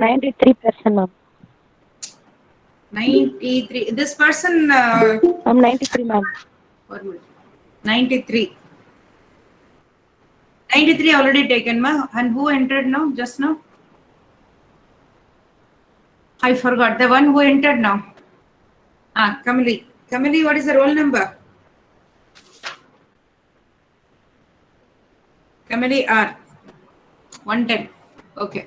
93%, ma'am. 93. This person. I'm 93, ma'am. 93. 93 already taken, ma. And who entered now? Just now? I forgot. The one who entered now. Kamali. Kamali, what is the roll number? Kamali R. 110. Okay.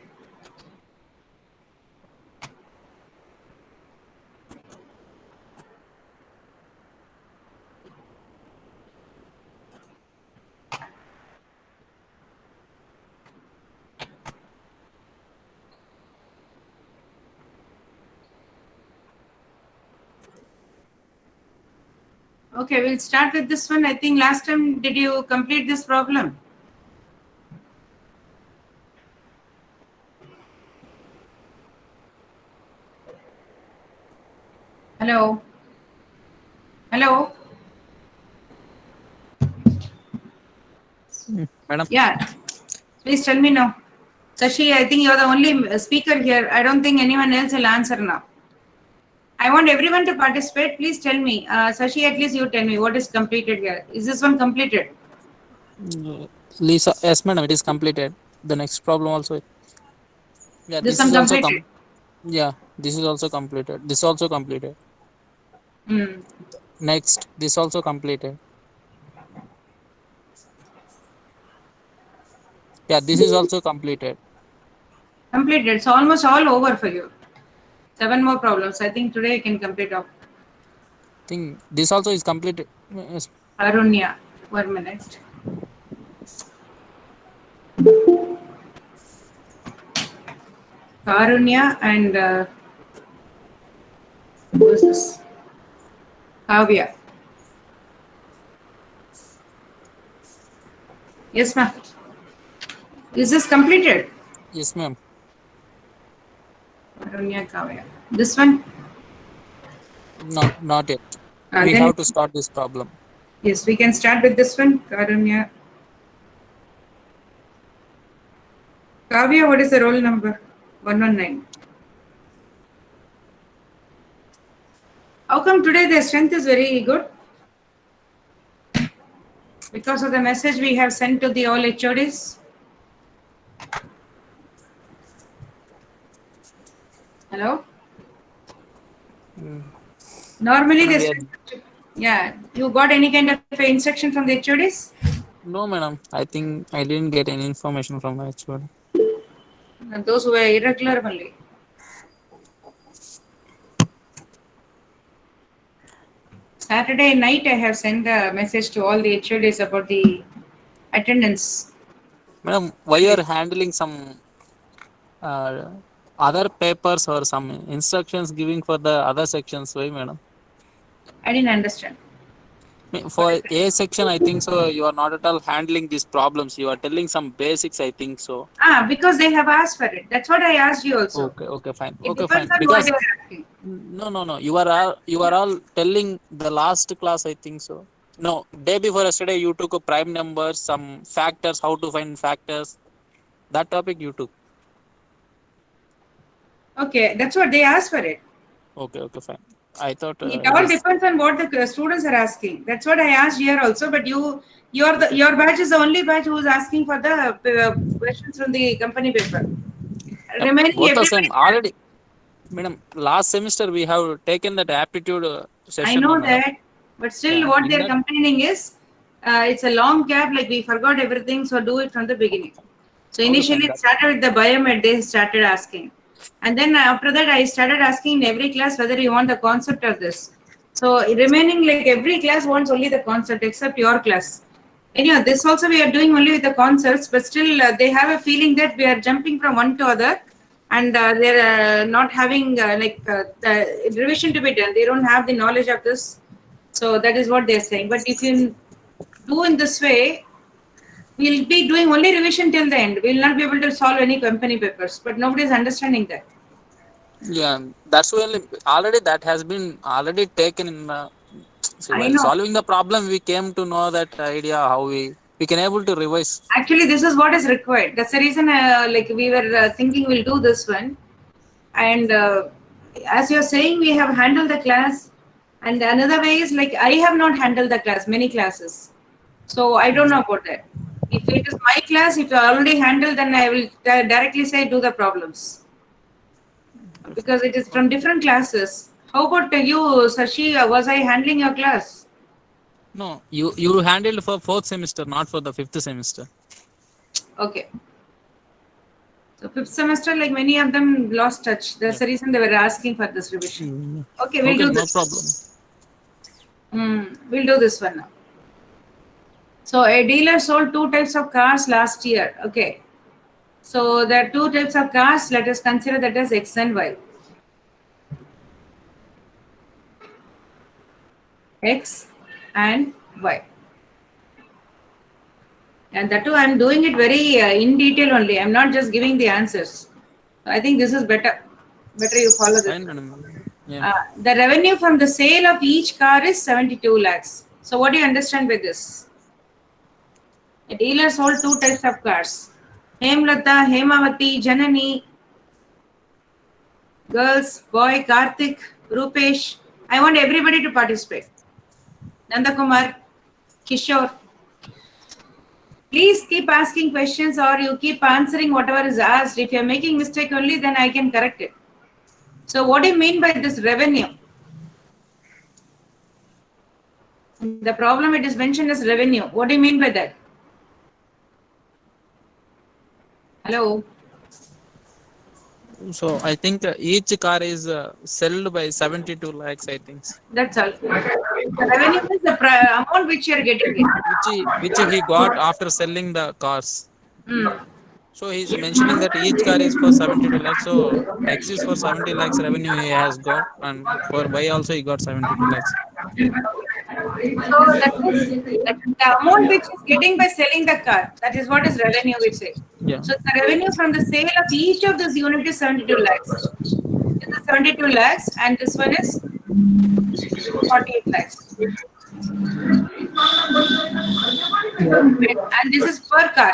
Okay, we'll start with this one. I think last time, did you complete this problem? Hello? Hello? Madam. Yeah. Please tell me now. Sashi, I think you're the only speaker here. I don't think anyone else will answer now. I want everyone to participate. Please tell me. Sashi, at least you tell me what is completed here. Is this one completed? Lisa, yes, madam, it is completed. The next problem also. Yeah, This this one is also completed. yeah, this is also completed. This also completed. Hmm. Next, this also completed. Yeah, this is also completed. Completed. It's almost all over for you. 7 more problems. I think today you can complete off. I think this also is completed. Yes. Arunya. 1 minute. Karunya and who is this? Kavya. Yes, ma'am. Is this completed? Yes, ma'am. Arunya, Kavya. This one? No, not yet. We Then have to start this problem. yes, we can start with this one. Karunya. Kavya, what is the roll number? 119. How come today their strength is very good? Because of the message we have sent to the all HODs? Hello? Normally Madam, the we are, strength, yeah. You got any kind of instruction from the HODs? no, madam. I think I didn't get any information from my HOD. Those who were irregular only. Saturday night I have sent a message to all the HODs about the attendance. Madam, why you are handling some other papers or some instructions giving for the other sections? Why, madam? I didn't understand. What is For it? A section, I think so. You are not at all handling these problems. You are telling some basics, I think so. Because they have asked for it. That's what I asked you also. Okay, okay, fine. It Okay, depends fine. on what Because you are asking. no. You are all telling the last class, I think so. No, day before yesterday, you took a prime numbers, some factors, how to find factors. That topic you took. Okay, that's what they asked for it. Okay, okay, fine. I thought It it all is. depends on what the students are asking. That's what I asked here also. But your batch is the only batch who is asking for the questions from the company paper. Remaining Both the everybody. same. Already, madam, last semester we have taken that aptitude I session, no, know madam. that, but still, Yeah, what in they're that. complaining is it's a long gap. Like we forgot everything, so do it from the beginning. So Okay, initially fine. it That. started with the biomed. They started asking, and then after that I started asking in every class whether you want the concept of this. So remaining like every class wants only the concept except your class. Anyhow, this also we are doing only with the concepts, but still they have a feeling that we are jumping from one to other, and they're not having the revision to be done. They don't have the knowledge of this, so that is what they're saying. But if you do in this way, we'll be doing only revision till the end. We'll not be able to solve any company papers, but nobody is understanding that. Yeah, that's why already that has been already taken in. See, I while know. solving the problem, we came to know that idea how we can able to revise. Actually, this is what is required. That's the reason, like we were thinking, we'll do this one. And as you're saying, we have handled the class. And another way is like I have not handled the class, many classes. So I don't know about that. If it is my class, if you already handled, then I will directly say do the problems. Because it is from different classes. How about you, Sashi? Was I handling your class? No, you handled for 4th semester, not for the 5th semester. Okay. So 5th semester, like many of them lost touch. That's the reason they were asking for this revision. Okay, we'll do no this. problem. We'll do this one now. So a dealer sold 2 types of cars last year. Okay. So there are 2 types of cars. Let us consider that as X and Y. X and Y. And that too, I'm doing it very in detail only. I'm not just giving the answers. I think this is better. Better you follow this. Fine, madam. Yeah. The revenue from the sale of each car is 72 lakhs. So what do you understand by this? A dealer sold 2 types of cars. Hemlata, Hemavati, Janani, girls, boy, Karthik, Rupesh. I want everybody to participate. Nandakumar, Kishore. Please keep asking questions or you keep answering whatever is asked. If you're making mistake only, then I can correct it. So what do you mean by this revenue? The problem, it is mentioned as revenue. What do you mean by that? Hello? So I think each car is sold by 72 lakhs, I think. That's all. The revenue is the amount which you are getting it. Which he got after selling the cars. Mm. So he's mentioning that each car is for 72 lakhs. So X is for 70 lakhs revenue he has got, and for Y also he got 72 lakhs. So that is the amount which is getting by selling the car. That is what is revenue we say. Yeah. So the revenue from the sale of each of this unit is 72 lakhs. This is 72 lakhs and this one is 48 lakhs. And this is per car.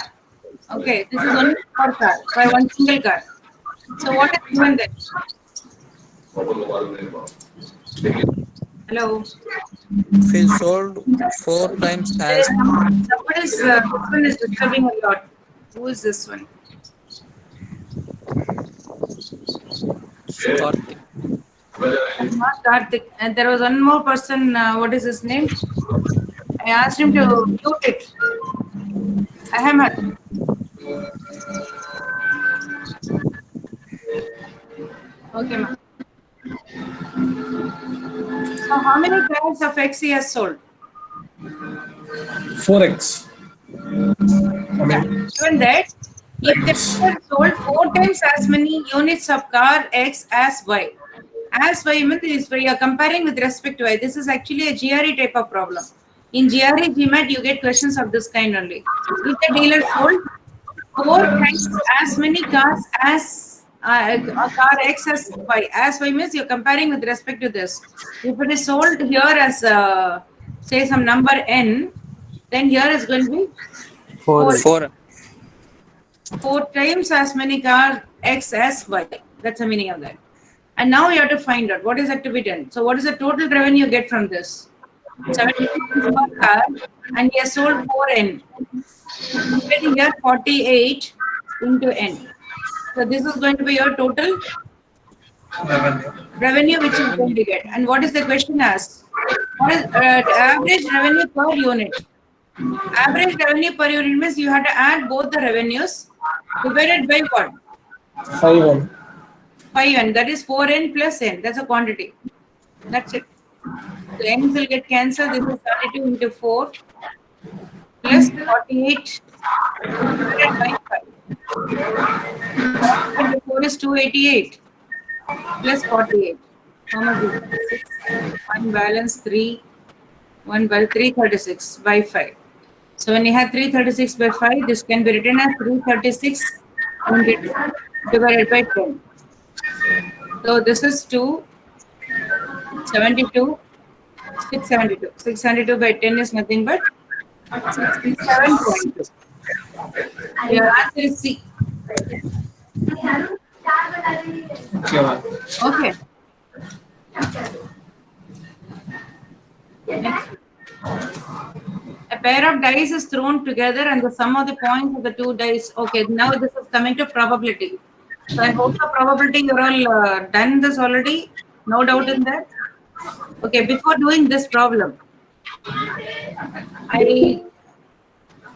Okay, this is only per car, by one single car. So what is given then? Hello? He sold 4 times as Somebody is, this one is disturbing a lot. Who is this one? Karthik. Not Karthik. And there was one more person. What is his name? I asked him to mute it. Ahmed. Okay, ma'am. So how many cars of X he has sold? 4x. Given that, if the dealer sold 4 times as many units of car X as Y. As Y means you are comparing with respect to Y. This is actually a GRE type of problem. In GRE GMAT, you get questions of this kind only. If the dealer sold 4 times as many cars as a car X as Y. As Y means you're comparing with respect to this. If it is sold here as say some number N, then here is going to be 4. 4 times as many car X as Y. That's the meaning of that. And now you have to find out what is that to be done. So what is the total revenue you get from this? 72 per car and he has sold 4N. Getting here 48 into N. So this is going to be your total revenue which is going to get. And what is the question asked? What is average revenue per unit? Average revenue per unit means you have to add both the revenues divided by what? 5n. 5n. That is 4n plus n. That's a quantity. That's it. So n will get cancelled. This is 32 into 4 plus 48 divided by 5. 4 is 288 plus 48. How much is it? 6. 1 balance 3. 1 by 336 by 5. So when you have 336 by 5, this can be written as 336 divided by 10. So this is 272, 672. 672 by 10 is nothing but 67.2. Your answer is C. Okay, ma'am. Okay. Next. A pair of dice is thrown together and the sum of the points of the two dice. Okay, now this is coming to probability. So I hope the probability you're all done this already. No doubt in that. Okay, before doing this problem, I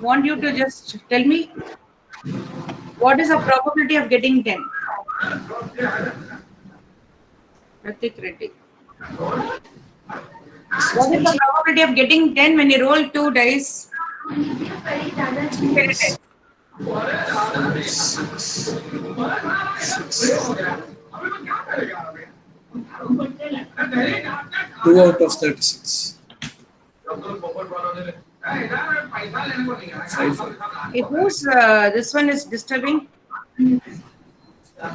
want you to just tell me what is the probability of getting 10? Pratik Reddy. What is the probability of getting 10 when you roll two dice? Get a 10. 2 out of 36. 5. Who's this one is disturbing?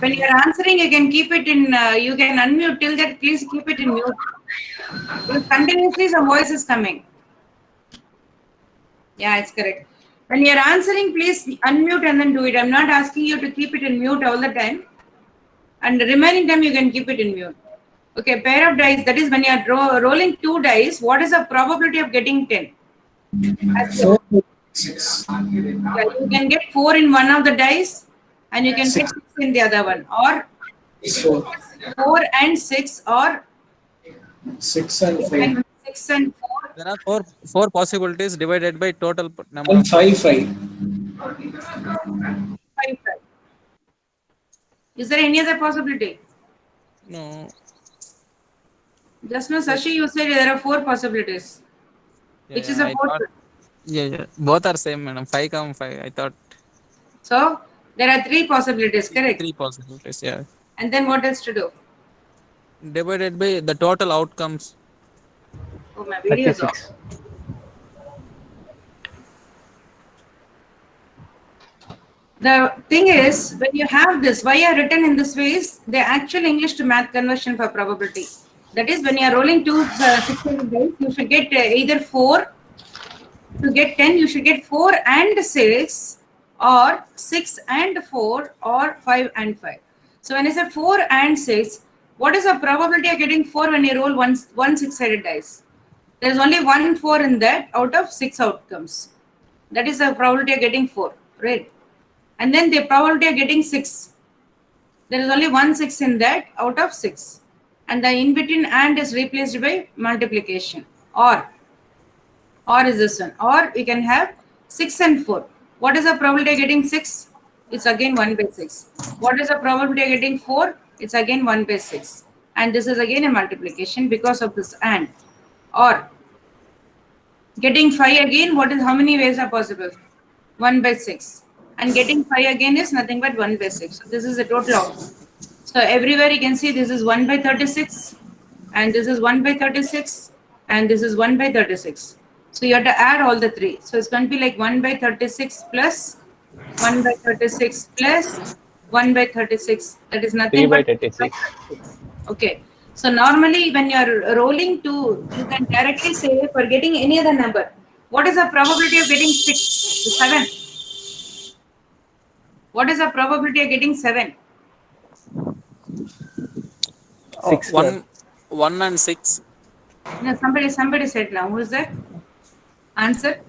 When you're answering, you can keep it in, you can unmute till that, please keep it in mute. Because continuously some voice is coming. Yeah, it's correct. When you're answering, please unmute and then do it. I'm not asking you to keep it in mute all the time. And the remaining time you can keep it in mute. Okay, pair of dice, that is when you're rolling two dice, what is the probability of getting 10? 4 6. Yeah, you can get 4 in one of the dice and you can get 6 in the other one. Or 4. 4 and 6 or 6 and 4. 6 and 4. There are four possibilities divided by total number. And 5. 5. Is there any other possibility? No. Just now, Sashi, you said there are 4 possibilities. Which is the I fourth thought- one? Yeah. Both are same, madam. 5 come 5. I thought So, there are 3 possibilities, correct? 3 possibilities. Yeah. And then what else to do? Divided by the total outcomes. Oh, my video is off. 36. The thing is, when you have this, why are written in this way is the actual English to math conversion for probability. That is, when you are rolling two 6 dice, you should get either 4. To get 10, you should get 4 and 6, or 6 and 4, or 5 and 5. So when I say 4 and 6, what is the probability of getting 4 when you roll one 6-sided dice? There is only 1 4 in that out of 6 outcomes. That is the probability of getting 4, right? And then the probability of getting 6. There is only 1 6 in that out of 6. And the in between and is replaced by multiplication. Or is this one. Or we can have 6 and 4. What is the probability of getting 6? It's again 1 by 6. What is the probability of getting 4? It's again 1 by 6. And this is again a multiplication because of this and. Or getting 5 again, how many ways are possible? 1 by 6. And getting 5 again is nothing but 1 by 6. So this is the total outcome. So everywhere you can see this is 1 by 36. And this is 1 by 36. And this is 1 by 36. So you have to add all the 3. So it's going to be like 1 by 36 plus 1 by 36 plus 1 by 36. That is nothing 3 by but 36. Okay. So normally when you are rolling 2, you can directly say for getting any other number, what is the probability of getting 6? 7. What is the probability of getting 7? 6. 1 and 6. No, somebody said now. Who is that? Answer.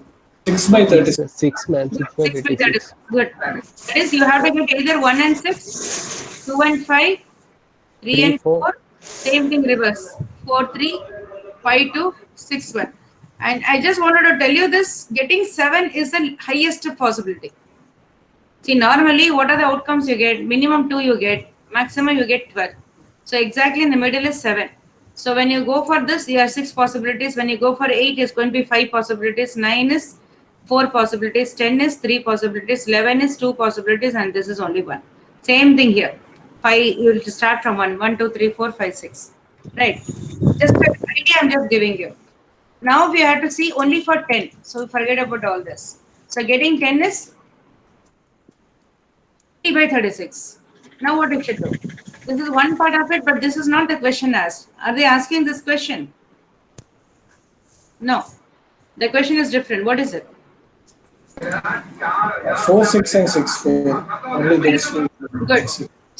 6 by 36. 6, man. 6 by 6 by 36. 36. Good. That is, you have to get either 1 and 6, 2 and 5, 3 and 4. Same thing reverse. 4, 3, 5, 2, 6, 1. And I just wanted to tell you this, getting 7 is the highest possibility. See, normally, what are the outcomes you get? Minimum 2 you get, maximum you get 12. So exactly in the middle is 7. So when you go for this, you have 6 possibilities. When you go for 8, it's going to be 5 possibilities. 9 is 4 possibilities. 10 is 3 possibilities. 11 is 2 possibilities. And this is only 1. Same thing here. 5, you will start from 1. 1, 2, 3, 4, 5, 6. Right. Just an idea I'm just giving you. Now we have to see only for 10. So forget about all this. So getting 10 is 3 by 36. Now what we should do? This is one part of it, but this is not the question asked. Are they asking this question? No. The question is different. What is it? 4, 6 and 6. 4. Only those two. Good.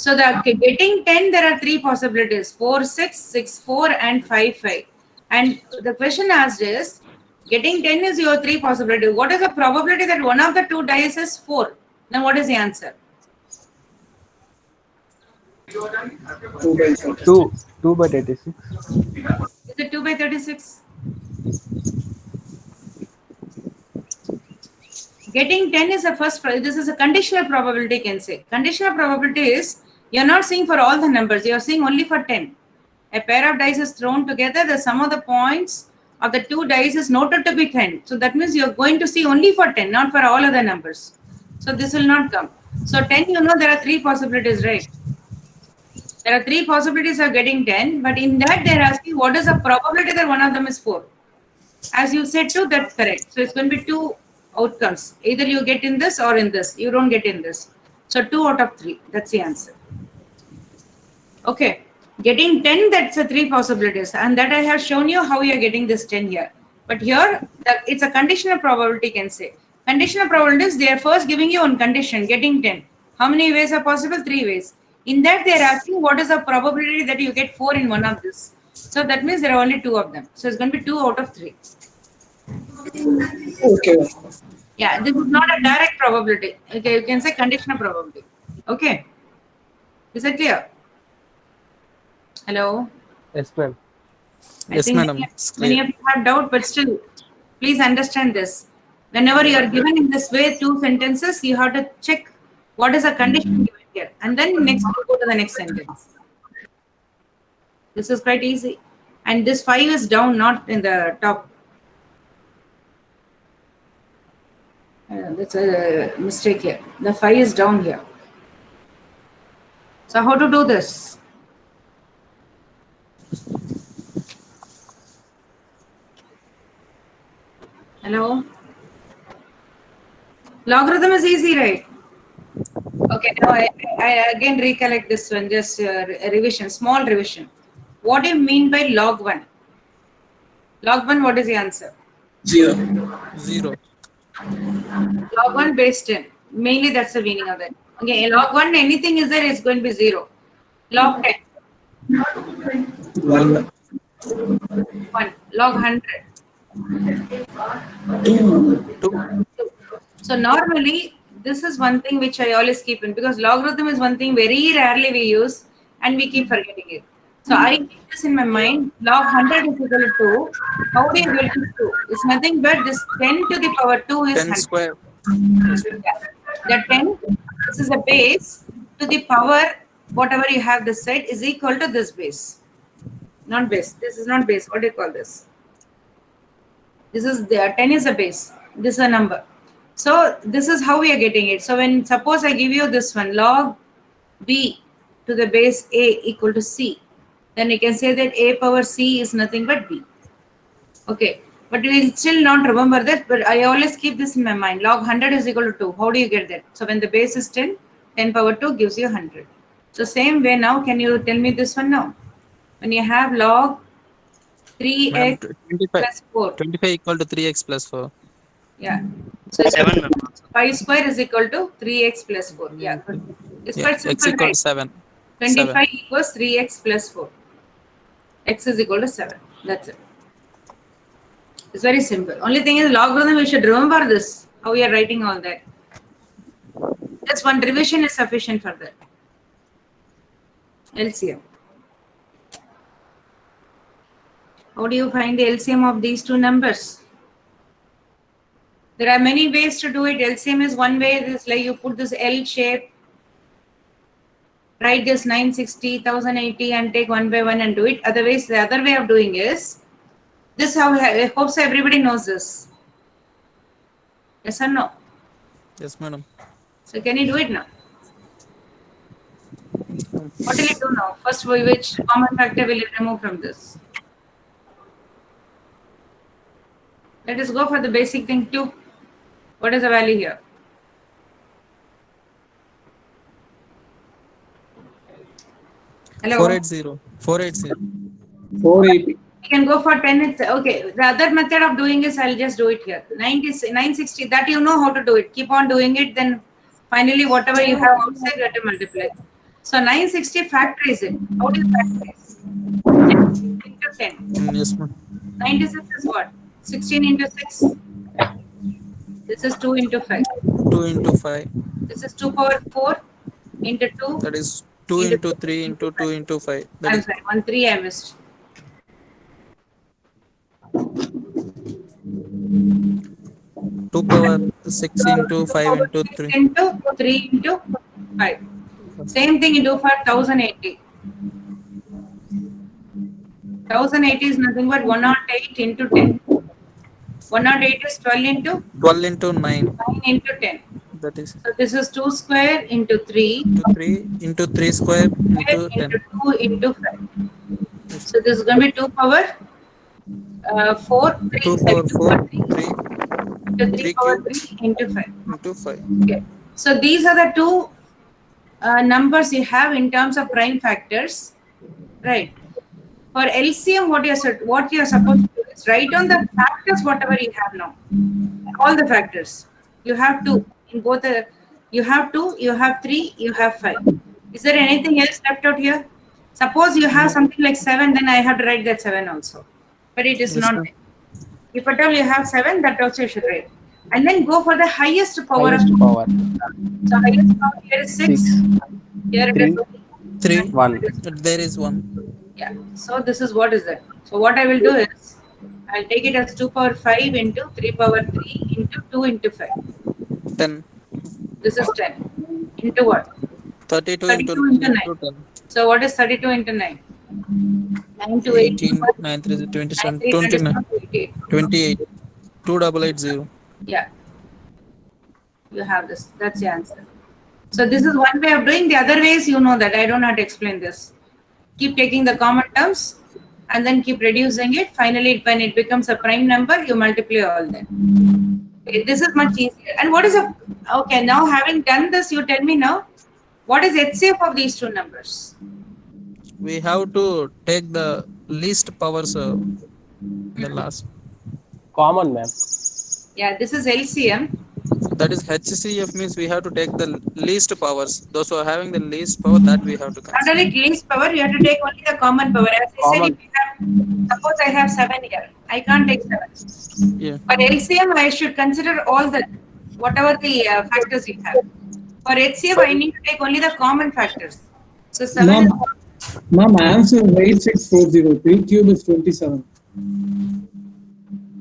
So the getting 10, there are three possibilities: 4, 6, 6, 4, and 5, 5. And the question asked is, getting 10 is your three possibility. What is the probability that one of the two dice is 4? Then what is the answer? 2 by 36. 2 by 36. Is it 2 by 36? Getting 10 is the first, this is a conditional probability, you can say. Conditional probability is, you're not seeing for all the numbers, you're seeing only for 10. A pair of dice is thrown together, the sum of the points of the two dice is noted to be 10. So that means you're going to see only for 10, not for all other numbers. So this will not come. So 10, you know, there are three possibilities, right? There are three possibilities of getting 10, but in that they're asking what is the probability that one of them is 4. As you said 2, that's correct. So it's going to be 2 outcomes. Either you get in this or in this. You don't get in this. So 2 out of 3. That's the answer. Okay. Getting 10, that's the three possibilities. And that I have shown you how you are getting this 10 here. But here, it's a conditional probability, you can say. Conditional probabilities, they are first giving you one condition, getting 10. How many ways are possible? 3 ways. In that, they are asking what is the probability that you get 4 in one of this. So that means there are only 2 of them. So it's going to be 2 out of 3. Okay. Yeah, this is not a direct probability. Okay, you can say conditional probability. Okay. Is that clear? Hello? Yes, ma'am. I Yes, think madam. many of you have doubt, but still, please understand this. Whenever you are given in this way 2 sentences, you have to check what is the condition given here. And then next you go to the next sentence. This is quite easy. And this 5 is down, not in the top. That's a mistake here. The 5 is down here. So how to do this? Hello? Logarithm is easy, right? Okay, now I again recollect this one, just a revision, small revision. What do you mean by log 1? Log 1, what is the answer? 0. 0. Log 1 base 10. Mainly that's the meaning of that. Okay, log 1, anything is there, it's going to be 0. Log 10, 1. 1. Log 100, 2. So normally, this is one thing which I always keep in, because logarithm is one thing very rarely we use and we keep forgetting it. So I keep this in my mind. Log 100 is equal to 2. How do you get this 2? It's nothing but this 10 to the power 2 is 10 100. square. Yeah. The 10, this is a base to the power, whatever you have this side is equal to this base. Not base. This is not base. What do you call this? This is the 10 is a base. This is a number. So this is how we are getting it. So when suppose I give you this one, log b to the base a equal to c, then you can say that a power c is nothing but b. Okay, but we will still not remember that, but I always keep this in my mind. Log 100 is equal to 2. How do you get that? So when the base is 10, 10 power 2 gives you 100. So same way now, can you tell me this one now? When you have log 3x Madam, 25, plus 4. 25 equal to 3x plus 4. Yeah. So 7, ma'am. 5 square is equal to 3x plus 4. Yeah, good. It's Yeah, quite x simple, equal right? to 7. 25 7. equals 3x plus 4. X is equal to 7. That's it. It's very simple. Only thing is logarithm, we should remember this, how we are writing all that. Just one revision is sufficient for that. LCM. How do you find the LCM of these two numbers? There are many ways to do it. LCM is one way. This like you put this L shape, write this 960, 1080 and take one by one and do it. Otherwise, the other way of doing is this. How I hope so everybody knows this. Yes or no? Yes, madam. So can you do it now? What will you do now? First, which common factor will you remove from this? Let us go for the basic thing too. What is the value here? Hello? 480. 480. 480. You can go for 10. It's okay. The other method of doing is I'll just do it here. 960, that you know how to do it. Keep on doing it. Then finally, whatever you have outside, you have to multiply. So 960 factorize it. How do you factorize? 10 into 10. Yes, ma'am. 96 is what? 16 into 6. This is 2 into 5. 2 into 5. This is 2 power 4 into 2 That is 2 into 3 into 2 into 5. That I'm is sorry, 1 3 I missed. 2 power 6 into 5 power into 6 3. into 3 into 5. Same thing you do for 1080. 1080 is nothing but 108 into 10. 108 is 12 into 12 into 9. 9 into 10. That is So this is 2 square into 3 into 3 into 3 square into 10. 2 into 5. So this is going to be 2 power 4, 3, 2 sorry, power 2 4, power 3 into 3 3 power cube 3 into 5. into 5. Okay. So these are the two numbers you have in terms of prime factors, right? For LCM, what you're supposed to do is write down the factors whatever you have now, all the factors. You have two in both the. You have 2, you have 3, you have 5. Is there anything else left out here? Suppose you have something like 7, then I have to write that 7 also, but it is Yes, not ma'am. there. If at all you have 7, that also you should write. And then go for the highest power Highest of power. So highest power here is 6. 6. Here it 3. is 3. 1. There is 1. yeah. So this is what is that? So what I will do is I'll take it as 2 power 5 into 3 power 3 into 2 into 5. 10. This is 10 into what? 32 into 32 into 9. 10. So what is 32 into 9? 9 to 8. 18, 9, 3, 27, 9, 3, 29, 28. 28, 2880. Yeah. You have this. That's the answer. So this is one way of doing. The other ways you know that. I don't have to explain this. Keep taking the common terms and then keep reducing it. Finally, when it becomes a prime number, you multiply all that. Okay, this is much easier. And what is a okay? Now having done this, you tell me now, what is HCF of these two numbers? We have to take the least powers the last. Common, ma'am. Yeah, this is LCM. That is HCF means we have to take the least powers. Those who are having the least power, that we have to Not consider. only least power, you have to take only the common power. As I said, Common. if you have, suppose I have 7 here, I can't take 7. Yeah. For LCM, I should consider all the whatever the factors you have. For HCF, I need to take only the common factors. So 7 is Ma'am, answer is 8640. 3 cube is 27.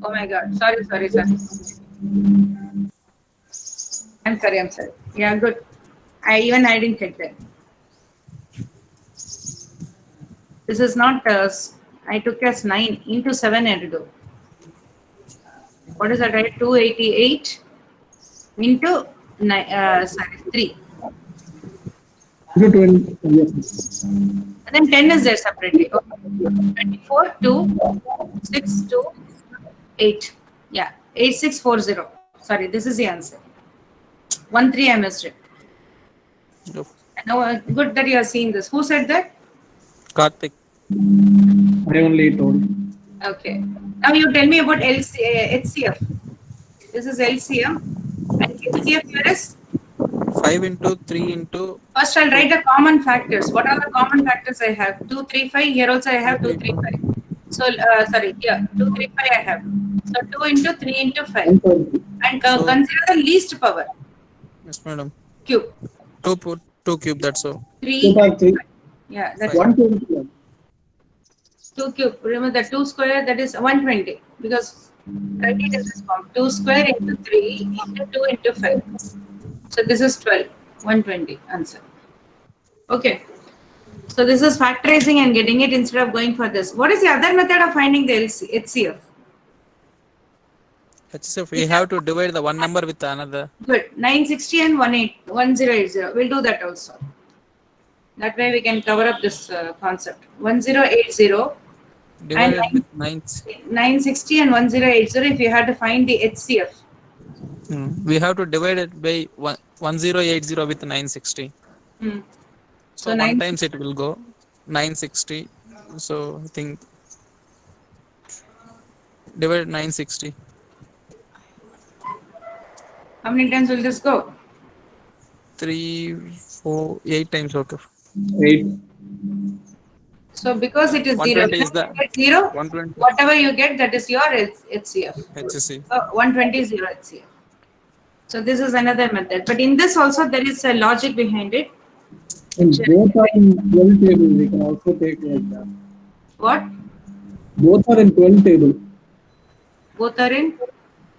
oh my god, sorry. I'm sorry. Yeah, good. I didn't take that. This is not I took as 9 into 7 I had to do. What is that? Right? 288 into 3. Into 20. Yes. And then 10 is there separately. Okay. 24, 2, 6, 2, 8. Yeah, 8640. Sorry, this is the answer. 1 3 I missed it. Yep. No, good that you are seeing this. Who said that? Karthik. I only told. Okay. Now you tell me about HCF. This is LCM. And HCF here is, 5 into 3 into first I'll write the common factors. What are the common factors I have? 2, 3, 5. Here also I have 2, 3, 5. So, sorry, here 2, 3, 5 I have. So 2 into 3 into 5. And So- consider the least power. yes, madam. Cube. 2 cube. That's all. 3. 2 by 3. Yeah, that's 120. 2 cube. Remember the 2 square, that is 120. Because write it in this form. 2 square into 3 into 2 into 5. So this is 12. 120 answer. Okay. So this is factorizing and getting it instead of going for this. What is the other method of finding the HCF? HCF, we have to divide the one number with another. Good. 960 and 1080. We'll do that also. That way we can cover up this concept. 1080, Divided And with 9. 960 and 1080 if you had to find the HCF. We have to divide it by 1080 with 960. Hmm. So So 1 times it will go 960. So I think divide 960. How many times will this go? 3, 4, 8 times. Okay. 8. So because it is 0, 120 is the get 0, 120 whatever you get, that is your HCF. HC. 120 is 0 HCF. So this is another method. But in this also there is a logic behind it. And both are in 12 table. We can also take like that. What? Both are in 12 table. Both are in?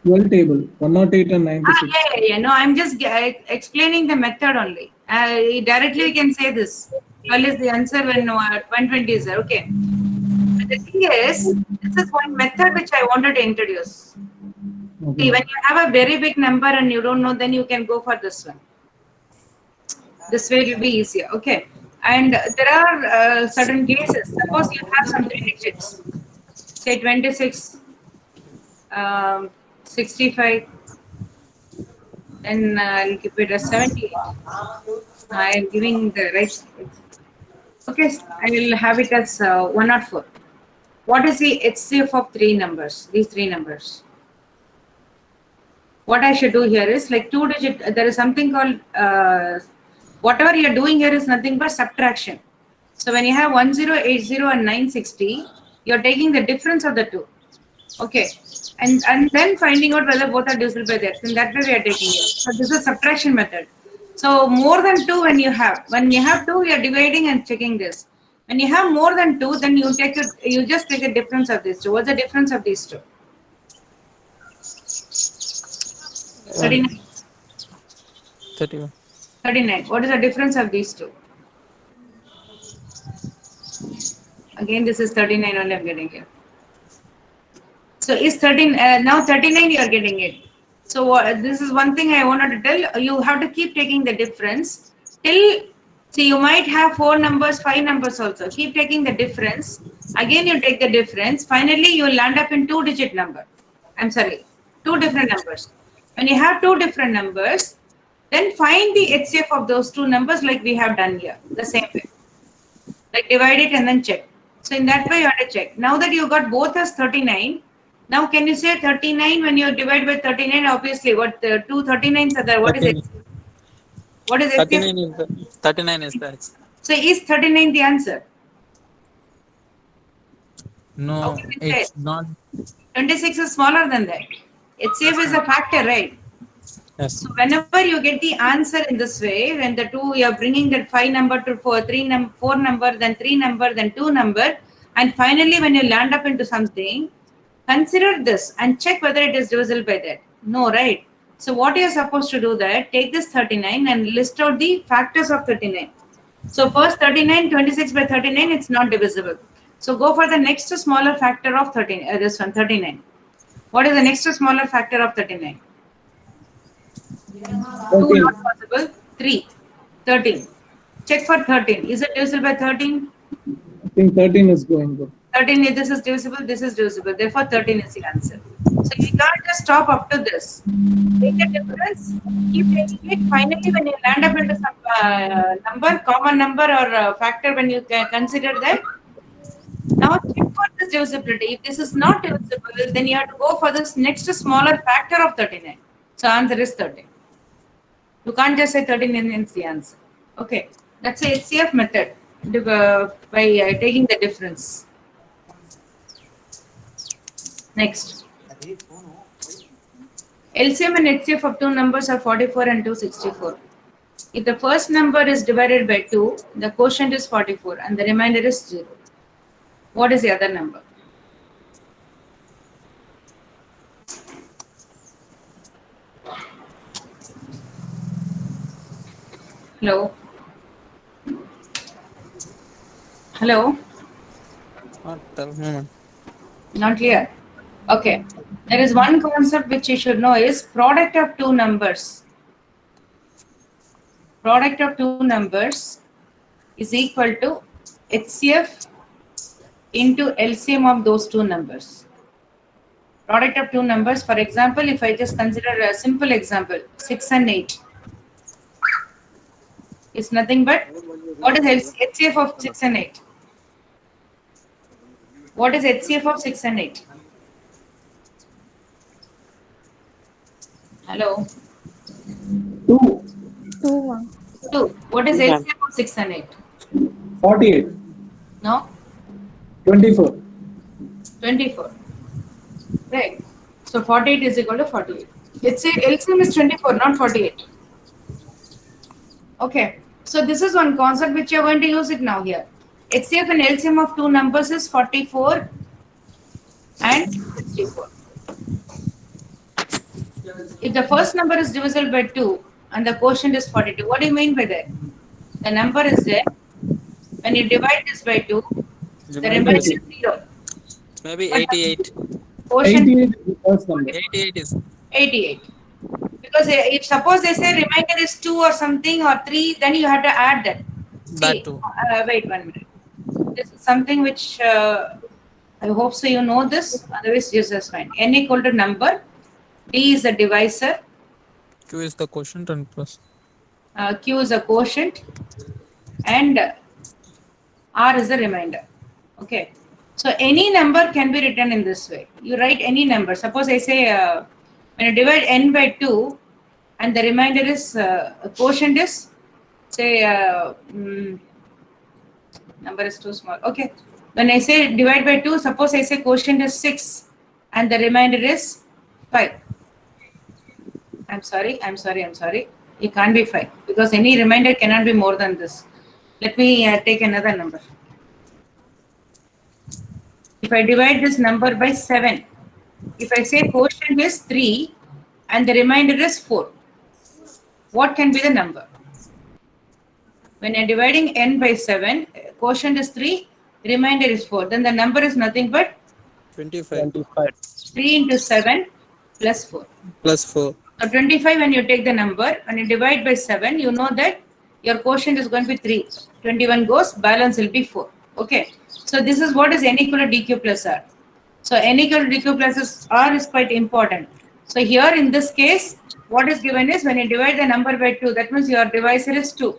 12 table. 108 and 96. Yeah. No, I'm just explaining the method only. Directly we can say this. 12 is the answer when 120 is there. Okay. But the thing is, this is one method which I wanted to introduce. Okay. See, when you have a very big number and you don't know, then you can go for this one. This way it will be easier. Okay. And there are certain cases. Suppose you have some 3 digits, say 26, 65, then I'll give it a 78. I am giving the right. Okay, I will have it as 104. What is the HCF of 3 numbers? These 3 numbers. What I should do here is like 2 digit. There is something called whatever you are doing here is nothing but subtraction. So when you have 1080 and 960, you are taking the difference of the two. Okay, and then finding out whether both are divisible by that. In that way we are taking it. So this is subtraction method. So more than 2 when you have 2, you are dividing and checking this. When you have more than 2, then you just take the difference of these two. What's the difference of these two? 39. 31. 39. What is the difference of these two? Again, this is 39 only I'm getting here. So is 13 now 39 you are getting it. So this is one thing I wanted to tell. You have to keep taking the difference till, see, you might have 4 numbers, 5 numbers also. Keep taking the difference. Again, you take the difference. Finally, you will land up in 2-digit number. I'm sorry, 2 different numbers. When you have 2 different numbers, then find the HCF of those 2 numbers like we have done here, the same way. Like divide it and then check. So in that way, you have to check. Now that you got both as 39, now can you say 39 when you divide by 39? Obviously, what the 2 39s are there? What is it? What is it? 39 is the 39 is the HC. So is 39 the answer? No, How can we say it's not. 26 is smaller than that. HCF is a factor, right? Yes. So whenever you get the answer in this way, when the 2, you are bringing that 5 number to 4 number, then 3 number, then 2 number, and finally when you land up into something, consider this and check whether it is divisible by that. No, right? So what you are supposed to do that, take this 39 and list out the factors of 39. So first 39, 26 by 39, it's not divisible. So go for the next smaller factor of 13. This one, 39. What is the next smaller factor of 39? 2 not possible. 3. 13. Check for 13. Is it divisible by 13? I think 13 is going good. 13, this is divisible, this is divisible. Therefore, 13 is the answer. So you can't just stop up to this. Take the difference, keep taking it. Finally, when you land up into some number, common number or factor, when you consider that, now check for this divisibility. If this is not divisible, then you have to go for this next smaller factor of 39. So answer is 13. You can't just say 13 is the answer. Okay, that's a HCF method by taking the difference. Next. LCM and HCF of 2 numbers are 44 and 264. If the first number is divided by 2, the quotient is 44 and the remainder is 0. What is the other number? Hello? Hello? Tell me. Not clear. Okay. There is one concept which you should know is product of 2 numbers. Product of 2 numbers is equal to HCF into LCM of those 2 numbers. Product of 2 numbers, for example, if I just consider a simple example, 6 and 8. It's nothing but, what is HCF of 6 and 8? What is HCF of 6 and 8? Hello? 2. 2, 1. 2. What is HCF of 6 and 8? 48. No, 24. 24. Right. So 48 is equal to 48. Let's say LCM is 24, not 48. Okay. So this is one concept which you're going to use it now here. HCF and LCM of two numbers is 44 and 64. If the first number is divisible by 2 and the quotient is 42, what do you mean by that? The number is there. When you divide this by 2, the remainder is 0. Maybe But 88. quotient 88 is the first number. 88 is 88. Because if suppose they say remainder is 2 or something or 3, then you have to add that. that See, too. wait 1 minute. This is something which I hope so you know this, otherwise just fine. N equal to number, D is the divisor, Q is the quotient and plus. Q is a quotient, and R is the remainder. Okay. So any number can be written in this way. You write any number. Suppose I say when you divide n by 2 and the remainder is quotient is say number is too small. Okay. When I say divide by 2, suppose I say quotient is 6 and the remainder is 5. I'm sorry. It can't be 5 because any remainder cannot be more than this. Let me take another number. If I divide this number by 7, if I say quotient is 3 and the remainder is 4, what can be the number? When you're dividing n by 7, quotient is 3, remainder is 4, then the number is nothing but 25 3 into 7 plus 4. plus 4. So 25, when you take the number, when you divide by 7, you know that your quotient is going to be 3. 21 goes, balance will be 4. Okay. So this is what is n equal to dq plus r. So n equal to dq plus r is quite important. So here in this case, what is given is when you divide the number by 2, that means your divisor is 2.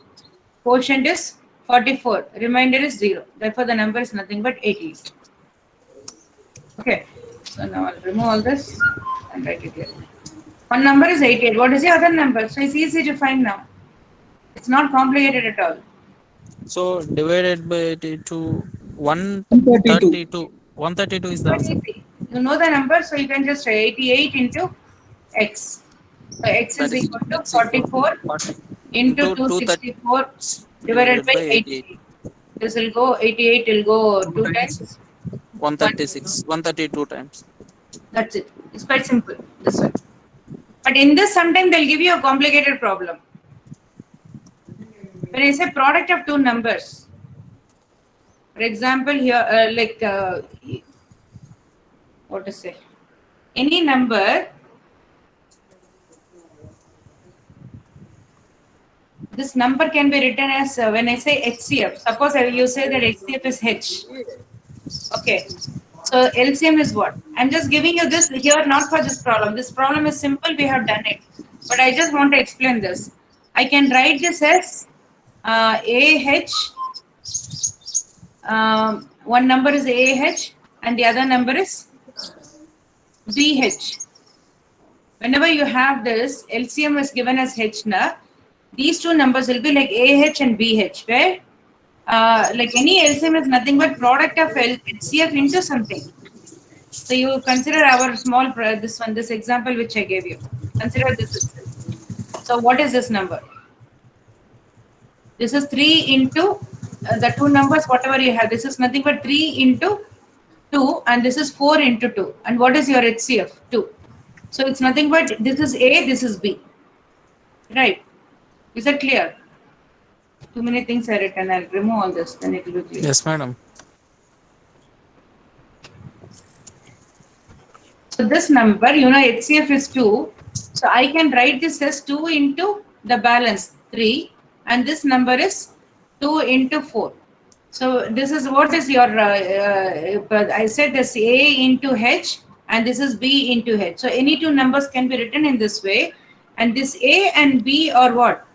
Quotient is 44. Remainder is 0. Therefore, the number is nothing but 88. Okay. So now I'll remove all this and write it here. One number is 88. What is the other number? So it's easy to find now. It's not complicated at all. So divided by 82, 132. 132 is the But answer. easy. You know the number, so you can just write 88 into x. So x is That is equal to x equal 44 40 into into 264 divided by 88. This will go 88 will go 2 times. 136, 132 times. That's it. It's quite simple this way. But in this, sometimes they'll give you a complicated problem. When I say product of two numbers, for example, here, what to say? Any number, this number can be written as, when I say HCF, suppose you say that HCF is H. Okay. So LCM is what? I'm just giving you this here, not for this problem. This problem is simple, we have done it. But I just want to explain this. I can write this as AH. One number is AH and the other number is BH. Whenever you have this, LCM is given as H na, these two numbers will be like AH and BH, where like any LCM is nothing but product of HCF into something. So you consider our small, this example which I gave you. Consider this itself. So what is this number? This is 3 into the two numbers, whatever you have. This is nothing but 3 into 2 and this is 4 into 2. And what is your HCF? 2. So it's nothing but this is A, this is B. Right. Is that clear? Too many things are written. I'll remove all this, then it will be clear. Yes, madam. So this number, HCF is 2. So I can write this as 2 into the balance 3 and this number is 2 into 4. So this is what is your, I said this A into H and this is B into H. So any two numbers can be written in this way and this A and B are what?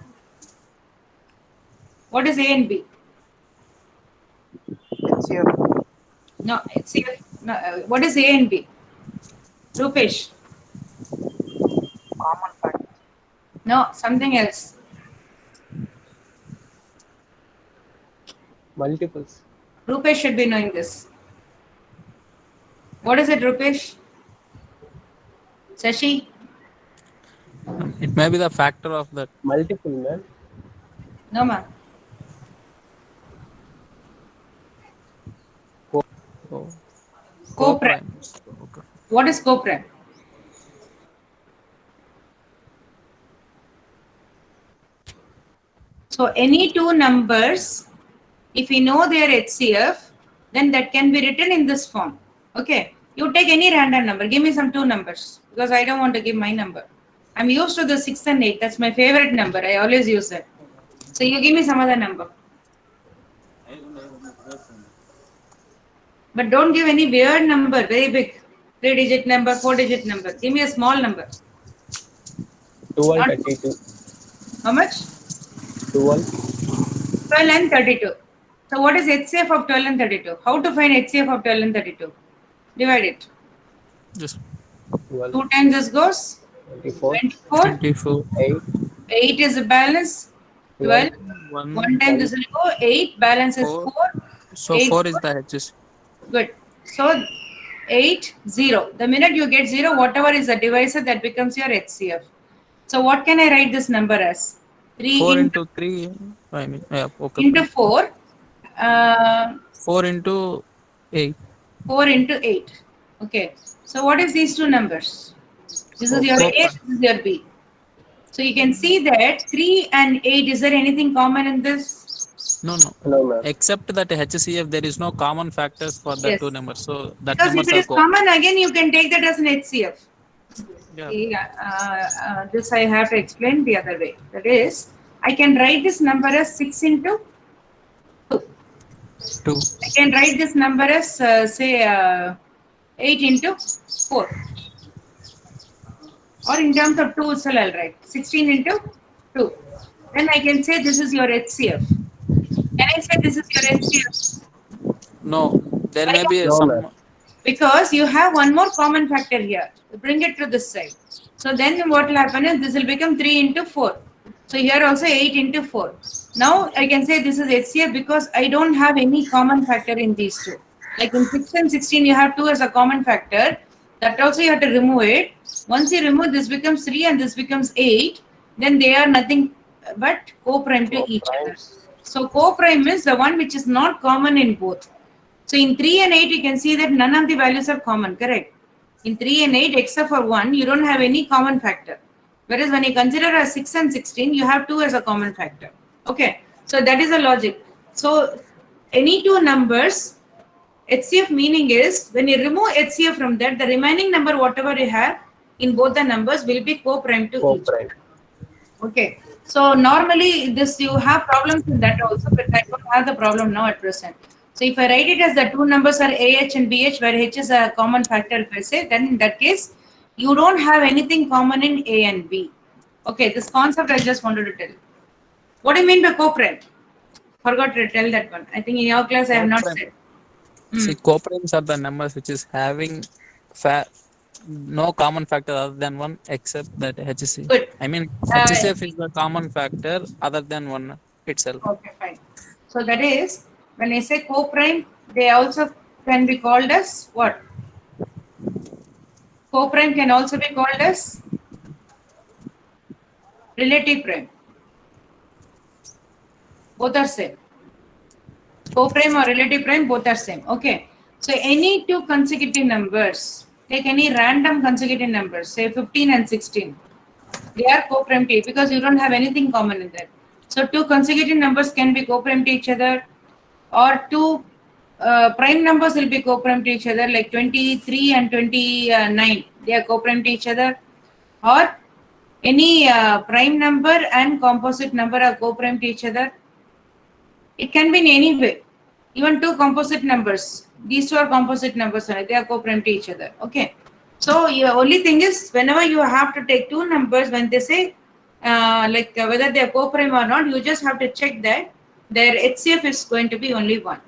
What is A and B? HCF. No, HCF. No, what is A and B? Rupesh. Common factor. No, something else. Multiples. Rupesh should be knowing this. What is it, Rupesh? Sashi? It may be the factor of that. Multiple, man. No, ma. Oh. Co-prime. Okay. What is co-prime? So any two numbers, if we know their HCF, then that can be written in this form. Okay. You take any random number. Give me some two numbers because I don't want to give my number. I'm used to the 6 and 8. That's my favorite number. I always use that. So you give me some other number. But don't give any weird number, very big. 3-digit number, 4-digit number. Give me a small number. 12, Not- 32. How much? 12. 12 and 32. So what is HCF of 12 and 32? How to find HCF of 12 and 32? Divide it. Just 12. 2 times this goes 24. 24. 24. 8. 8 is the balance. 12. 1. 1 time this will go. 8. Balance is 4. So 8. 4 is the HCF. Good. So 8, 0. The minute you get 0, whatever is the divisor, that becomes your HCF. So what can I write this number as? 3 4 into, into 3. I mean, yeah, okay. into 4. 4 into 8. 4 into 8. Okay. So what is these two numbers? This is your A, this is your B. So you can see that 3 and 8, is there anything common in this? No. No, ma'am. Except that HCF, there is no common factors for the Yes. two numbers. So that Because if numbers it are is common, again, you can take that as an HCF. Yeah. This I have to explain the other way. That is, I can write this number as 6 into 2. 2. I can write this number as, say, 8 into 4. Or in terms of 2 itself, I'll write 16 into 2. Then I can say this is your HCF. Can I say this is your HCF? No, there may be No, some. ma'am. Because you have one more common factor here. Bring it to this side. So then what will happen is this will become 3 into 4. So here also 8 into 4. Now I can say this is HCF because I don't have any common factor in these two. Like in 6 and 16, you have 2 as a common factor. That also you have to remove it. Once you remove, this becomes 3 and this becomes 8. Then they are nothing but co-prime to each other. So co-prime is the one which is not common in both. So in 3 and 8, you can see that none of the values are common, correct? In 3 and 8, except for 1, you don't have any common factor. Whereas when you consider as 6 and 16, you have 2 as a common factor. Okay, so that is the logic. So any two numbers, HCF meaning is, when you remove HCF from that, the remaining number, whatever you have in both the numbers, will be co-prime to each. Co-prime. Okay, so normally this you have problems with that also, but I don't have the problem now at present. So if I write it as the two numbers are AH and BH, where H is a common factor, if I say, then in that case, you don't have anything common in A and B. Okay, this concept I just wanted to tell. What do you mean by co-prime? Forgot to tell that one. I think in your class I have not Co-prime. said. See, co-primes are the numbers which is having no common factor other than one except that HCF. Good. I mean, HCF is the common factor other than one itself. Okay, fine. So that is, when I say co-prime, they also can be called as what? Co-prime can also be called as relative prime. Both are same. Co-prime or relative prime, both are same. Okay. So any two consecutive numbers, take any random consecutive numbers, say 15 and 16. They are co-prime to each because you don't have anything common in that. So two consecutive numbers can be co-prime to each other, or two prime numbers will be co-prime to each other, like 23 and 29. They are co-prime to each other, or any prime number and composite number are co-prime to each other. It can be in any way. Even two composite numbers. These two are composite numbers. They are co-prime to each other. Okay. So your only thing is, whenever you have to take two numbers, when they say whether they are co-prime or not, you just have to check that their HCF is going to be only one.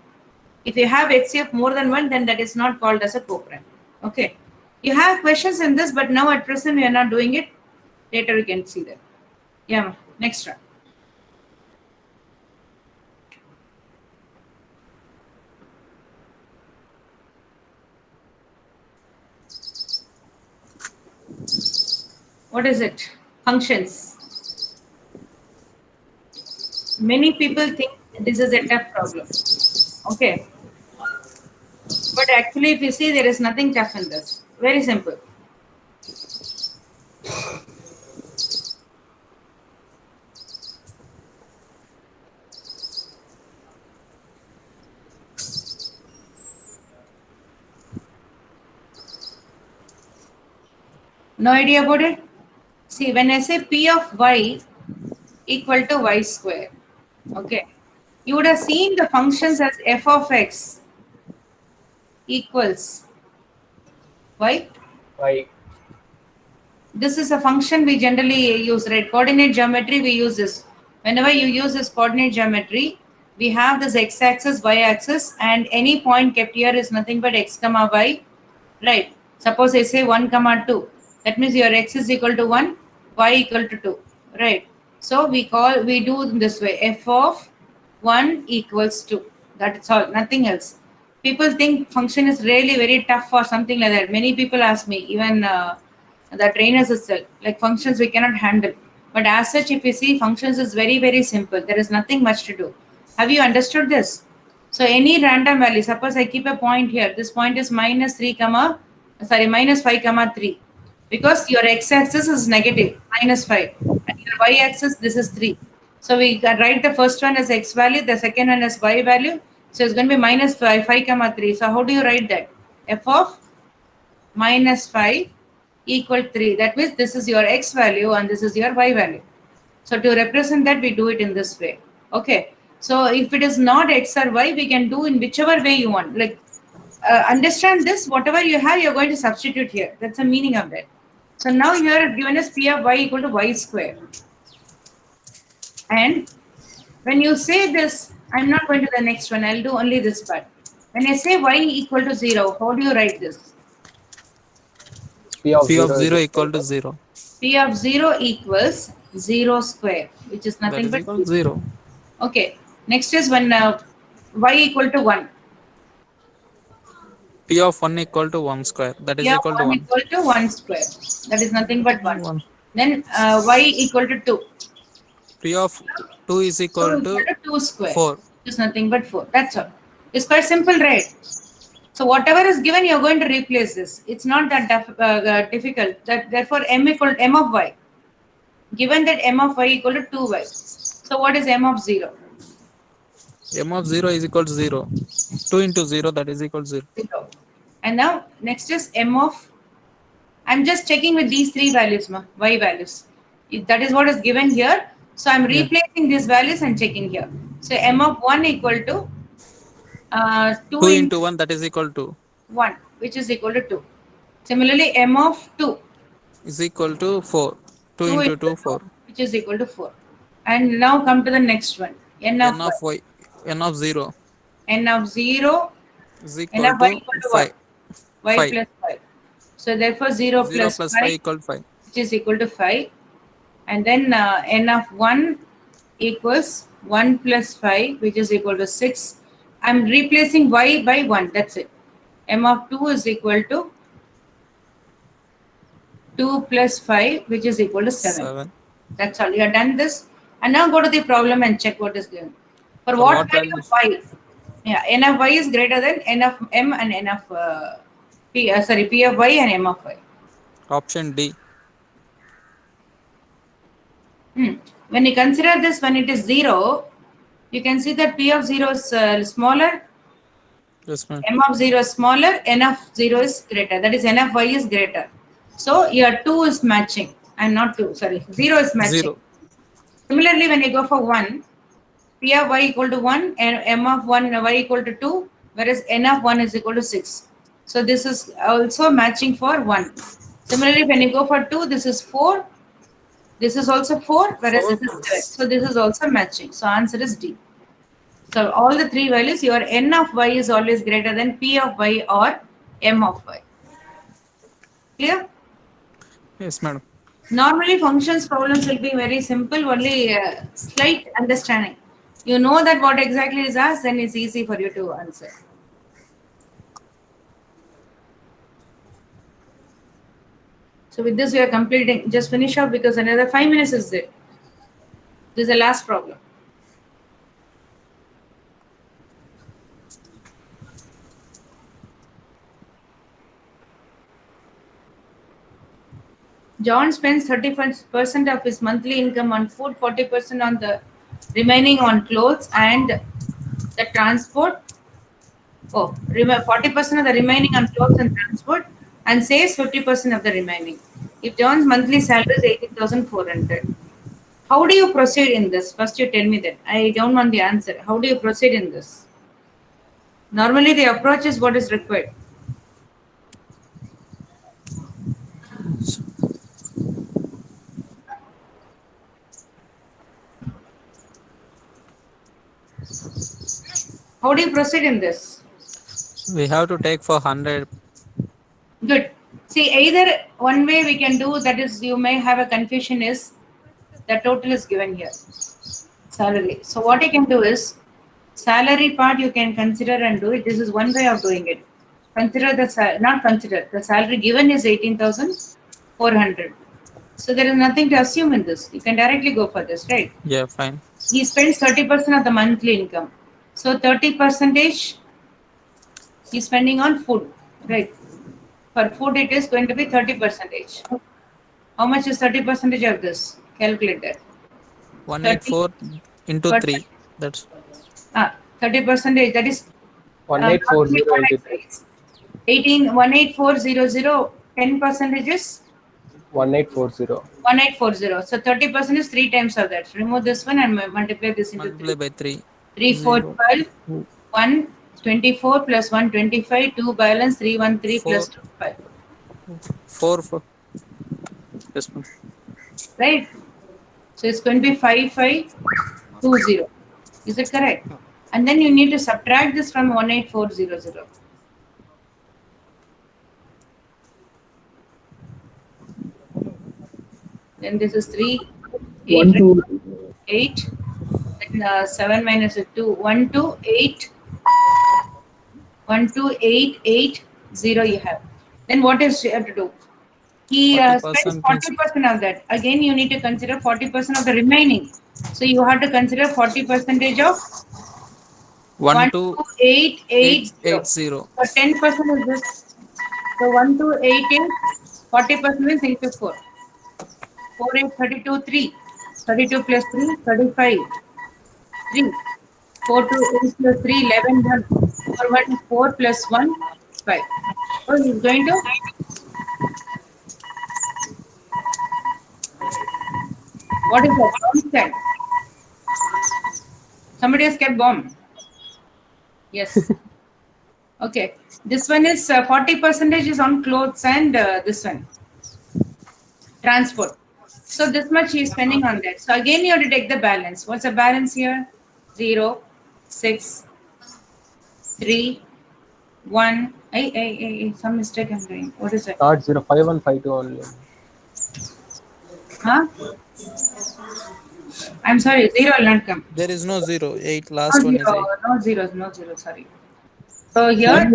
If you have HCF more than one, then that is not called as a co-prime. Okay. You have questions in this, but now at present we are not doing it. Later you can see that. Yeah. Next one. What is it? Functions. Many people think this is a tough problem. Okay. But actually, if you see, there is nothing tough in this. Very simple. No idea about it? See, when I say P of y equal to y square, okay, you would have seen the functions as f of x equals y. Y. This is a function we generally use, right? Coordinate geometry, we use this. Whenever you use this coordinate geometry, we have this x-axis, y-axis, and any point kept here is nothing but x comma y, right? Suppose I say 1 comma 2. That means your x is equal to 1, y equal to 2, right? So we do this way, f of 1 equals 2. That's all, nothing else. People think function is really very tough or something like that. Many people ask me, even the trainers itself, like functions we cannot handle. But as such, if you see, functions is very, very simple. There is nothing much to do. Have you understood this? So any random value, suppose I keep a point here. This point is minus 5 comma 3, because your x-axis is negative, minus 5, and your y-axis, this is 3. So we can write the first one as x value, the second one as y value. So it's going to be minus 5 comma 3. So how do you write that? F of minus 5 equal 3. That means this is your x value and this is your y value. So to represent that, we do it in this way. Okay. So if it is not x or y, we can do in whichever way you want. Like understand this, whatever you have, you're going to substitute here. That's the meaning of that. So now here is given as P of y equal to y square. And when you say this, I'm not going to the next one. I'll do only this part. When I say y equal to 0, how do you write this? P of P 0 of 0 is equal to 0. P of 0 equals 0 square, which is That nothing is but equal to 0. Okay. Next is when y equal to 1. P of 1 equal to 1 square. That is P of equal to 1 1. equal to 1 square. That is nothing but 1. 1. Then y equal to 2. P of 2 is 2 equal equal to to 2 square. 4. Which is nothing but 4. That's all. It's quite simple, right? So whatever is given, you're going to replace this. It's not that difficult. Therefore, m of y. Given that m of y equal to 2y. So what is m of 0? M of 0 is equal to 0. 2 into 0, that is equal to 0. 0. And now next is m of, I'm just checking with these three values, y values. If that is what is given here. So I'm replacing these values and checking here. So m of 1 equal to 2 2 into into 1, that is equal to 1, which is equal to 2. Similarly, m of 2, is equal to 4. 2 2 into into 2, 2, 4. which is equal to 4. And now come to the next one, n of N of y, n of 0 n of 0, is n equal of y to equal to 5. what? Y 5. plus 5. So therefore 0 0 plus plus 5, 5 equal to 5. which is equal to 5. And then n of 1 equals 1 plus 5, which is equal to 6. I'm replacing y by 1, that's it. M of 2 is equal to 2 plus 5, which is equal to 7. 7. That's all. You have done this. And now go to the problem and check what is given. For what value of y? Yeah, n of y is greater than n of m and n of p of y and m of y. Option D. When you consider this, when it is 0, you can see that p of 0 is smaller, Yes, ma'am. m of 0 is smaller, n of 0 is greater. That is n of y is greater. So your 2 is matching. And not 2, sorry, 0 is matching. 0. Similarly, when you go for 1, p of y equal to 1 and m of 1 y equal to 2, whereas n of 1 is equal to 6. So this is also matching for 1. Similarly, when you go for 2, this is 4. This is also 4, whereas this is 7. So this is also matching. So answer is D. So all the three values, your n of y is always greater than p of y or m of y. Clear? Yes, madam. Normally, functions problems will be very simple, only slight understanding. You know that what exactly is asked, then it's easy for you to answer. So with this, we are completing. Just finish up because another 5 minutes is there. This is the last problem. John spends 30% of his monthly income on food, 40% on the remaining on clothes and the transport. 40% of the remaining on clothes and transport, and saves 50% of the remaining. If John's monthly salary is 18,400, how do you proceed in this? First, you tell me that. I don't want the answer. How do you proceed in this? Normally, the approach is what is required. How do you proceed in this? We have to take for 100. Good. See, either one way we can do, that is, you may have a confusion, is the total is given here. Salary. So what you can do is, salary part you can consider and do it. This is one way of doing it. Consider the salary given is 18,400. So there is nothing to assume in this. You can directly go for this, right? Yeah, fine. He spends 30% of the monthly income. So 30% he's spending on food, right? For food, it is going to be 30%. How much is 30% of this? Calculator. 184 into 3. That's 30%. That is 184083. 18,18400. 10% is 1840. 1840. So 30% is 3 times of that. Remove this one and multiply this into multiply 3. by 3. 3, 4, 12, 1, 24 plus 1, 25, 2 balance, 313 plus 2, 5. 4. Yes, ma'am. Right? So it's going to be 5520. Is it correct? And then you need to subtract this from 18400. Then this is 3, 8, 8. Then 7 minus 2, 1, 2, 8. 1, 2, 8, 8, 0 you have. Then what is you have to do? He spends 40% of that. Again, you need to consider 40% of the remaining. So you have to consider 40% of 12880. So 10% is this. So 1288, 40% is 8 to 4. 4, 8, 32, 3. 32 plus 3, 35. 3. 4 to 8 plus 3, 11, 1. 4, 1, 4 plus 1, 5. So he's going to. What is that? Bomb set. Somebody has kept bomb. Yes. Okay. This one is 40% is on clothes and this one. Transport. So this much he is spending on that. So again you have to take the balance. What's the balance here? 0, 6, 3, 1. Some mistake I'm doing. What is it? Not 0, 5, 1, 5, 2 only. Huh? I'm sorry, 0 will not come. There is no 0. 8. Last one is 8. No zero, sorry. So here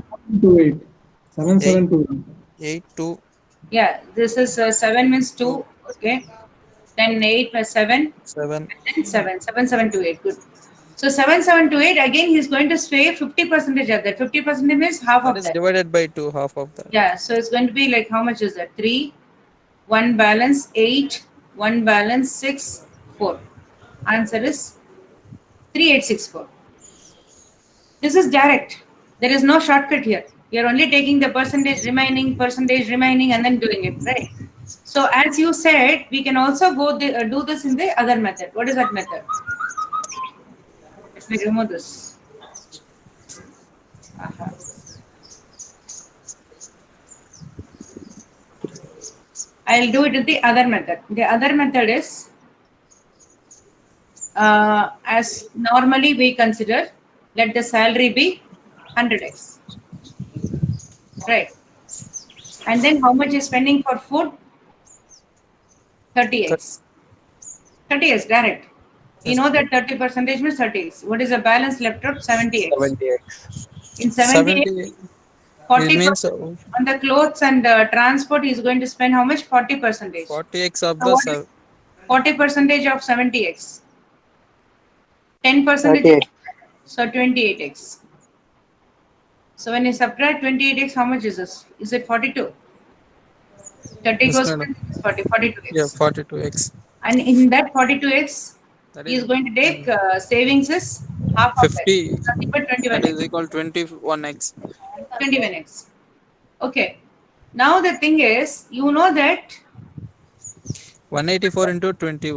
7,728. 8, 2. Yeah, this is 7 means 2, okay. Then 8 plus 7. 7. And 7, 7728, good. So 7728, again he's going to pay 50% of that. 50% means half That of is that. divided by 2, half of that. Yeah, so it's going to be like, how much is that? 3, 1 balance, 8, 1 balance, 6, 4. Answer is 3864. This is direct. There is no shortcut here. You're only taking the percentage remaining, and then doing it, right? So as you said, we can also go do this in the other method. What is that method? Let me remove this. I'll do it with the other method. The other method is, as normally we consider, let the salary be 100x. Right. And then how much is spending for food? 30x. 30x, direct. You know that 30% means 30x. What is the balance left out? 70x. 70x. In 70x, 40 means on the clothes and transport, he's going to spend how much? 40%. 40x of So the what is 40% of 70x? 10%? 38. So 28x. So when you subtract 28x, how much is this? Is it 42? 30 Yes, goes madam. to 40, 42x. Yeah, 42x. And in that 42x, That he is is going to take savings is half of that. 50. Nothing but That is 21x. equal 21x. 21x. Okay. Now the thing is, you know that 184 into 20.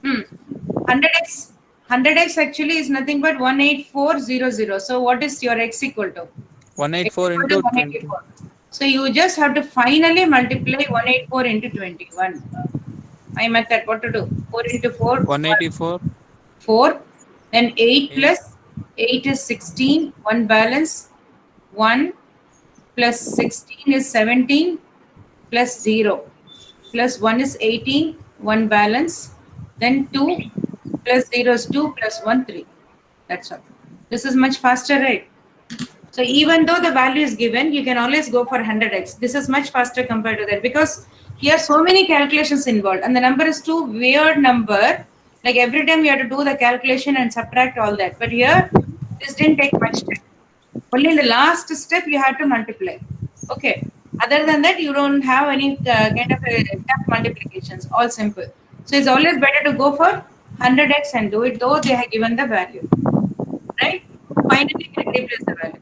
100x 100x actually is nothing but 18400. So what is your x equal to? X 184 equal to into 20. 184. So you just have to finally multiply 184 into 21. My method, what to do? 4 into 4, 184. 4. Then 8 8. plus 8 is 16. 1 balance. 1 plus 16 is 17 plus 0. Plus 1 is 18. 1 balance. Then 2 plus 0 is 2 plus 1, 3. That's all. This is much faster, right? So even though the value is given, you can always go for 100x. This is much faster compared to that because here so many calculations involved and the number is too weird number. Like every time you have to do the calculation and subtract all that. But here, this didn't take much time. Only in the last step you have to multiply. Okay. Other than that, you don't have any kind of tough multiplications. All simple. So it's always better to go for 100x and do it though they have given the value. Right? Finally, you can replace the value.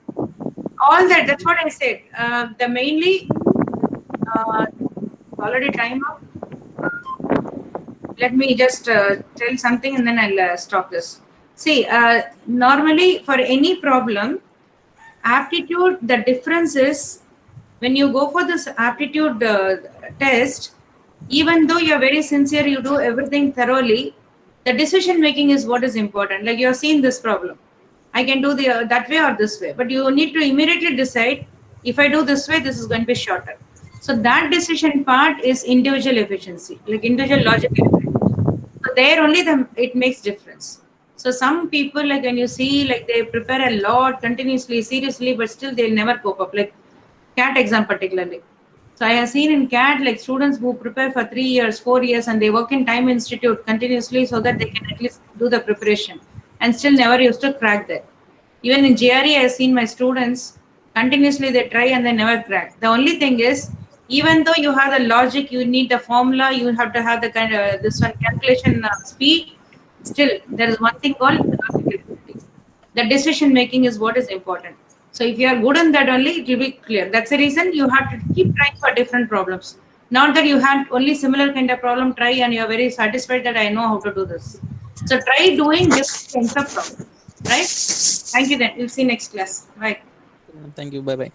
All that, that's what I said. The mainly, already time up. Let me just tell something and then I'll stop this. See, normally for any problem, aptitude, the difference is when you go for this aptitude test, even though you're very sincere, you do everything thoroughly, the decision making is what is important. Like you're seeing this problem. I can do the that way or this way, but you need to immediately decide if I do this way, this is going to be shorter. So that decision part is individual efficiency, like individual logic. So there only it makes difference. So some people, like when you see, like they prepare a lot continuously, seriously, but still they'll never cope up. Like CAT exam particularly. So I have seen in CAT like students who prepare for 3 years, 4 years, and they work in time institute continuously so that they can at least do the preparation, and still never used to crack that. Even in GRE, I have seen my students continuously they try and they never crack. The only thing is, even though you have the logic, you need the formula, you have to have the kind of this one calculation speed. Still, there is one thing called logical ability. The decision making is what is important. So if you are good on that only, it will be clear. That's the reason you have to keep trying for different problems. Not that you had only similar kind of problem try and you are very satisfied that I know how to do this. So try doing different kinds of problems, right? Thank you then. We'll see next class. Bye. Thank you. Bye bye.